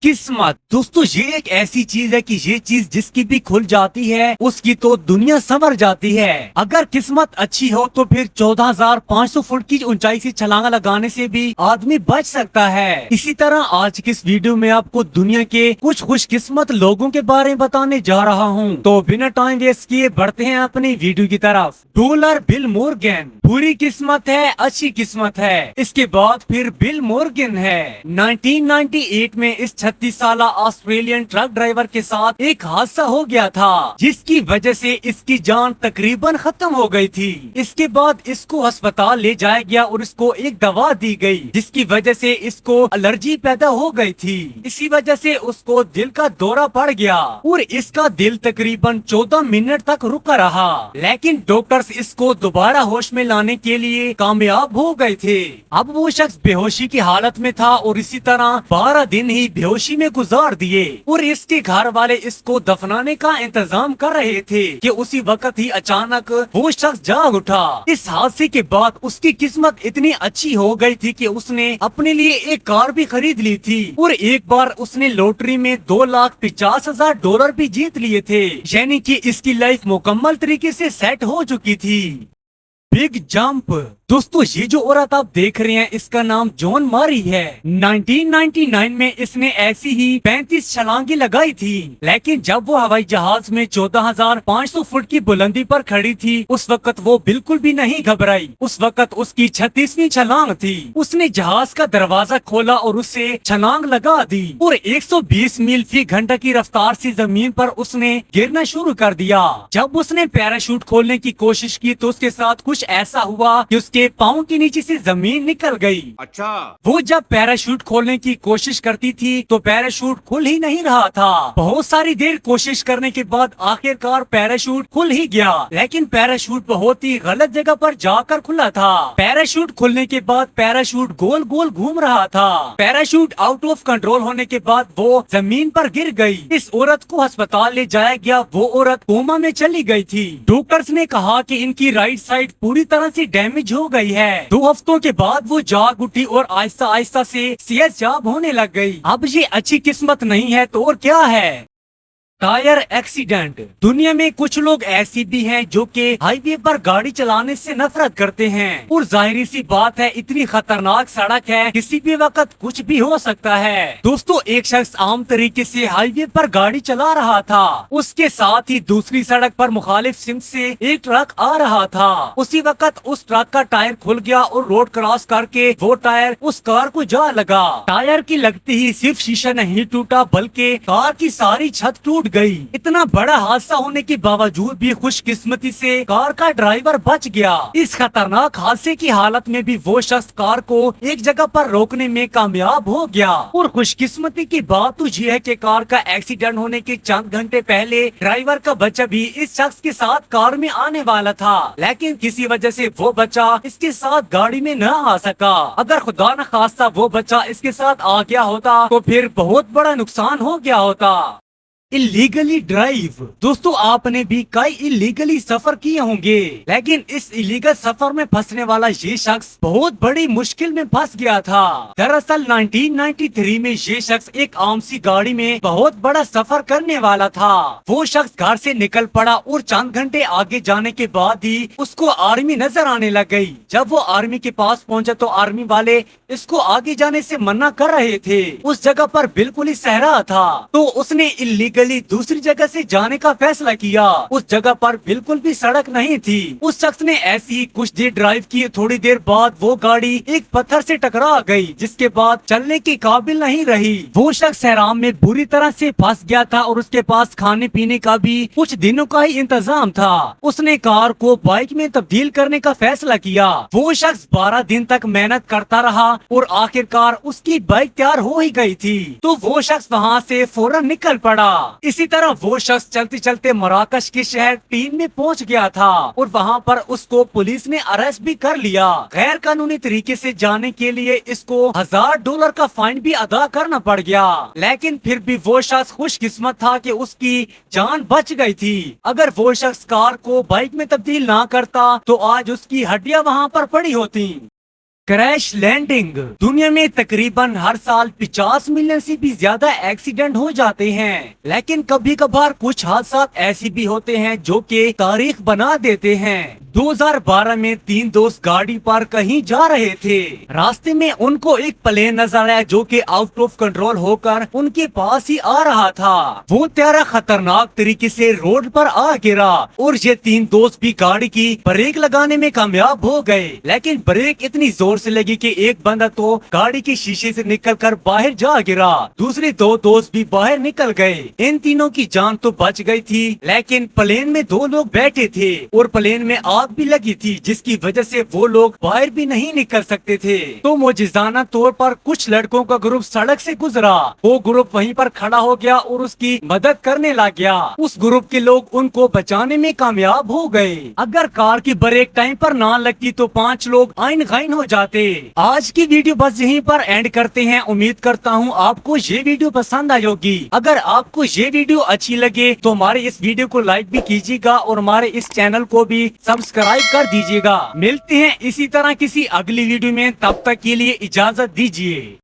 किस्मत दोस्तों ये एक ऐसी चीज है कि ये चीज जिसकी भी खुल जाती है उसकी तो दुनिया संवर जाती है। अगर किस्मत अच्छी हो तो फिर 14,500 फुट की ऊंचाई से छलांग लगाने से भी आदमी बच सकता है। इसी तरह आज की इस वीडियो में आपको दुनिया के कुछ खुशकिस्मत लोगों के बारे में बताने जा रहा हूँ। तो बिना टाइम वेस्ट किए बढ़ते हैं अपनी वीडियो की तरफ। डॉलर बिल मॉर्गन बुरी किस्मत है, अच्छी किस्मत है। इसके बाद फिर बिल मॉर्गन है। 1998 में इस 36 साल ऑस्ट्रेलियन ट्रक ड्राइवर के साथ एक हादसा हो गया था जिसकी वजह से इसकी जान तकरीबन खत्म हो गई थी। इसके बाद इसको अस्पताल ले जाया गया और इसको एक दवा दी गई जिसकी वजह से इसको एलर्जी पैदा हो गई थी। इसी वजह से उसको दिल का दौरा पड़ गया और इसका दिल तकरीबन 14 मिनट तक रुका रहा, लेकिन डॉक्टर्स इसको दोबारा होश में लाने के लिए कामयाब हो गए थे। अब वो शख्स बेहोशी की हालत में था और इसी तरह 12 दिन ही बेहोशी में गुजार दिए और इसके घर वाले इसको दफनाने का इंतजाम कर रहे थे कि उसी वक्त ही अचानक वो शख्स जाग उठा। इस हादसे के बाद उसकी किस्मत इतनी अच्छी हो गई थी कि उसने अपने लिए एक कार भी खरीद ली थी और एक बार उसने लॉटरी में $2,50,000 भी जीत लिए थे, यानी कि इसकी लाइफ मुकम्मल तरीके से सेट हो चुकी थी। बिग जंप दोस्तों ये जो औरत आप देख रहे हैं इसका नाम जॉन मारी है। 1999 में इसने ऐसी ही 35 छलांगी लगाई थी, लेकिन जब वो हवाई जहाज में 14,500 फुट की बुलंदी पर खड़ी थी उस वक्त वो बिल्कुल भी नहीं घबराई। उस वक्त उसकी 36वीं छलांग थी। उसने जहाज का दरवाजा खोला और उससे छलांग लगा दी और 120 मील फी घंटा की रफ्तार से जमीन पर उसने गिरना शुरू कर दिया। जब उसने पैराशूट खोलने की कोशिश की तो उसके साथ कुछ ऐसा हुआ कि उसके पाँव के नीचे से जमीन निकल गई। अच्छा, वो जब पैराशूट खोलने की कोशिश करती थी तो पैराशूट खुल ही नहीं रहा था। बहुत सारी देर कोशिश करने के बाद आखिरकार पैराशूट खुल ही गया, लेकिन पैराशूट बहुत ही गलत जगह पर जाकर खुला था। पैराशूट खुलने के बाद पैराशूट गोल गोल घूम रहा था। पैराशूट आउट ऑफ कंट्रोल होने के बाद वो जमीन पर गिर गई। इस औरत को अस्पताल ले जाया गया। वो औरत कोमा में चली गई थी। डॉक्टर्स ने कहा कि इनकी राइट साइड पूरी तरह से डैमेज हो गई है। 2 हफ्तों के बाद वो जाग उठी और आहिस्ता आहिस्ता से सेहतयाब होने लग गई। अब ये अच्छी किस्मत नहीं है तो और क्या है। टायर एक्सीडेंट दुनिया में कुछ लोग ऐसी भी हैं जो कि हाईवे पर गाड़ी चलाने से नफरत करते हैं और जाहिर सी बात है इतनी खतरनाक सड़क है किसी भी वक्त कुछ भी हो सकता है। दोस्तों एक शख्स आम तरीके से हाईवे पर गाड़ी चला रहा था, उसके साथ ही दूसरी सड़क पर मुखालिफ सिमत से एक ट्रक आ रहा था। उसी वक्त उस ट्रक का टायर खुल गया और रोड क्रॉस करके वो टायर उस कार को जा लगा। टायर की लगते ही सिर्फ शीशा नहीं टूटा बल्कि कार की सारी छत टूट गई। इतना बड़ा हादसा होने के बावजूद भी खुशकिस्मती से कार का ड्राइवर बच गया। इस खतरनाक हादसे की हालत में भी वो शख्स कार को एक जगह पर रोकने में कामयाब हो गया। और खुशकिस्मती की बात तो ये है कि कार का एक्सीडेंट होने के चंद घंटे पहले ड्राइवर का बच्चा भी इस शख्स के साथ कार में आने वाला था, लेकिन किसी वजह से वो बच्चा इसके साथ गाड़ी में न आ सका। अगर खुदा न खास्ता वो बच्चा इसके साथ आ गया होता तो फिर बहुत बड़ा नुकसान हो गया होता। इलीगली ड्राइव दोस्तों आपने भी कई इलीगली सफर किए होंगे, लेकिन इस इलीगल सफर में फंसने वाला ये शख्स बहुत बड़ी मुश्किल में फंस गया था। दरअसल 1993 में ये शख्स एक आम सी गाड़ी में बहुत बड़ा सफर करने वाला था। वो शख्स घर से निकल पड़ा और चंद घंटे आगे जाने के बाद ही उसको आर्मी नजर आने लग गई। जब वो आर्मी के पास पहुंचा तो आर्मी वाले इसको आगे जाने से मना कर रहे थे। उस जगह पर बिल्कुल ही सहरा था तो उसने इलीगल दूसरी जगह से जाने का फैसला किया। उस जगह पर बिल्कुल भी सड़क नहीं थी। उस शख्स ने ऐसी ही कुछ देर ड्राइव की। थोड़ी देर बाद वो गाड़ी एक पत्थर से टकरा गई जिसके बाद चलने के काबिल नहीं रही। वो शख्स हैरान में बुरी तरह से फंस गया था और उसके पास खाने पीने का भी कुछ दिनों का ही इंतजाम था। उसने कार को बाइक में तब्दील करने का फैसला किया। वो शख्स 12 दिन तक मेहनत करता रहा और आखिरकार उसकी बाइक तैयार हो ही गई थी। तो वो शख्स वहाँ से फौरन निकल पड़ा। इसी तरह वो शख्स चलते चलते मराकश के शहर टीन में पहुंच गया था और वहां पर उसको पुलिस ने अरेस्ट भी कर लिया। गैर कानूनी तरीके से जाने के लिए इसको $1,000 का फाइन भी अदा करना पड़ गया, लेकिन फिर भी वो शख्स खुशकिस्मत था कि उसकी जान बच गई थी। अगर वो शख्स कार को बाइक में तब्दील ना करता तो आज उसकी हड्डियां वहां पर पड़ी होती। Crash landing. दुनिया में तकरीबन हर साल 50 मिलियन से भी ज्यादा एक्सीडेंट हो जाते हैं, लेकिन कभी कभार कुछ हादसा ऐसे भी होते हैं जो कि तारीख बना देते हैं। 2012 में 3 दोस्त गाड़ी पर कहीं जा रहे थे। रास्ते में उनको एक प्लेन नजर आया जो कि आउट ऑफ कंट्रोल होकर उनके पास ही आ रहा था। वो तेरा खतरनाक तरीके से रोड पर आ गिरा और ये 3 दोस्त भी गाड़ी की ब्रेक लगाने में कामयाब हो गए, लेकिन ब्रेक इतनी जोर से लगी कि एक बंदा तो गाड़ी के शीशे से निकलकर बाहर जा गिरा। दूसरे 2 दोस्त भी बाहर निकल गए। इन तीनों की जान तो बच गई थी, लेकिन प्लेन में 2 लोग बैठे थे और प्लेन में आग भी लगी थी, जिसकी वजह से वो लोग बाहर भी नहीं निकल सकते थे। तो मौजिज़ाना तौर पर कुछ लड़कों का ग्रुप सड़क से गुजरा। वो ग्रुप वहीं पर खड़ा हो गया और उसकी मदद करने लग गया। उस ग्रुप के लोग उनको बचाने में कामयाब हो गए। अगर कार की ब्रेक टाइम पर ना लगती तो 5 लोग आइन गाइन हो जाते। आज की वीडियो बस यहीं पर एंड करते हैं। उम्मीद करता हूँ आपको ये वीडियो पसंद आई होगी। अगर आपको ये वीडियो अच्छी लगे तो हमारे इस वीडियो को लाइक भी कीजिएगा और हमारे इस चैनल को भी सब्सक्राइब कर दीजिएगा। मिलते हैं इसी तरह किसी अगली वीडियो में, तब तक के लिए इजाजत दीजिए।